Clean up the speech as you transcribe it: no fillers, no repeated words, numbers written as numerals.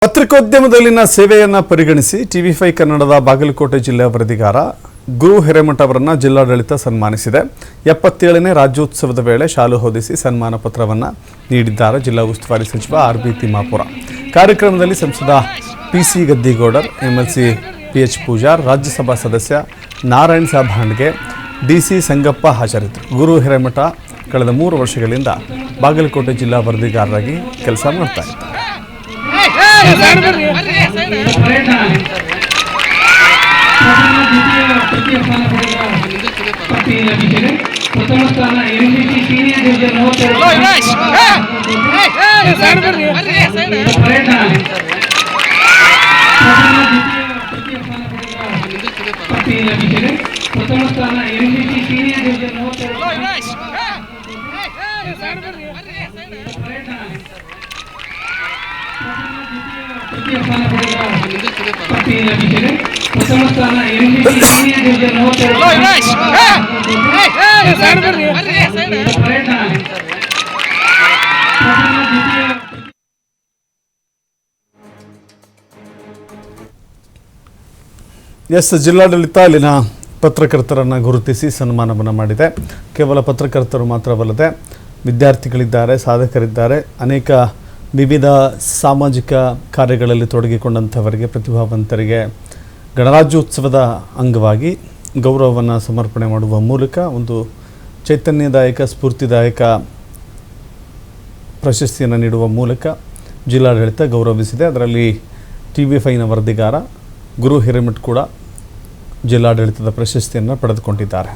ಪತ್ರಿಕೋದ್ಯಮದಲ್ಲಿನ ಸೇವೆಯನ್ನು ಪರಿಗಣಿಸಿ ಟಿವಿ5 ಕನ್ನಡದ ಬಾಗಲಕೋಟೆ ಜಿಲ್ಲೆಯ ವರದಿಗಾರ ಗುರು ಹಿರೇಮಠ ಅವರನ್ನು ಜಿಲ್ಲಾಡಳಿತ ಸನ್ಮಾನಿಸಿದೆ. 77ನೇ ರಾಜ್ಯೋತ್ಸವದ ವೇಳೆ ಶಾಲು ಹೊದಿಸಿ ಸನ್ಮಾನ ಪತ್ರವನ್ನು ನೀಡಿದ್ದಾರೆ ಜಿಲ್ಲಾ ಉಸ್ತುವಾರಿ ಸಚಿವ ಆರ್.ಬಿ. ತಿಮ್ಮಾಪುರ. ಕಾರ್ಯಕ್ರಮದಲ್ಲಿ ಸಂಸದ P C. Gaddigoudar, MLC P H. Pujar, Rajya Sabha ಸದಸ್ಯ ನಾರಾಯಣ ಸಾಬ್ ಹಾಂಡ್ಗೆ, ಡಿ.ಸಿ. ಸಂಗಪ್ಪ ಹಾಜರಿದ್ದರು. ಗುರು ಹಿರೇಮಠ ಕಳೆದ 3 ವರ್ಷಗಳಿಂದ ಬಾಗಲಕೋಟೆ ಜಿಲ್ಲಾ ವರದಿಗಾರರಾಗಿ ಕೆಲಸ ಮಾಡ್ತಾ ಇದ್ದಾರೆ. ಜಿಲ್ಲಾಡಳಿತ ಅಲ್ಲಿನ ಪತ್ರಕರ್ತರನ್ನು ಗುರುತಿಸಿ ಸನ್ಮಾನವನ್ನು ಮಾಡಿದೆ. ಕೇವಲ ಪತ್ರಕರ್ತರು ಮಾತ್ರವಲ್ಲದೆ ವಿದ್ಯಾರ್ಥಿಗಳಿದ್ದಾರೆ, ಸಾಧಕರಿದ್ದಾರೆ, ಅನೇಕ ವಿವಿಧ ಸಾಮಾಜಿಕ ಕಾರ್ಯಗಳಲ್ಲಿ ತೊಡಗಿಕೊಂಡಂಥವರಿಗೆ, ಪ್ರತಿಭಾವಂತರಿಗೆ ಗಣರಾಜ್ಯೋತ್ಸವದ ಅಂಗವಾಗಿ ಗೌರವವನ್ನು ಸಮರ್ಪಣೆ ಮಾಡುವ ಮೂಲಕ ಒಂದು ಚೈತನ್ಯದಾಯಕ, ಸ್ಫೂರ್ತಿದಾಯಕ ಪ್ರಶಸ್ತಿಯನ್ನು ನೀಡುವ ಮೂಲಕ ಜಿಲ್ಲಾಡಳಿತ ಗೌರವಿಸಿದೆ. ಅದರಲ್ಲಿ ಟಿವಿ5ನ ವರದಿಗಾರ ಗುರು ಹಿರೇಮಠ ಕೂಡ ಜಿಲ್ಲಾಡಳಿತದ ಪ್ರಶಸ್ತಿಯನ್ನು ಪಡೆದುಕೊಂಡಿದ್ದಾರೆ.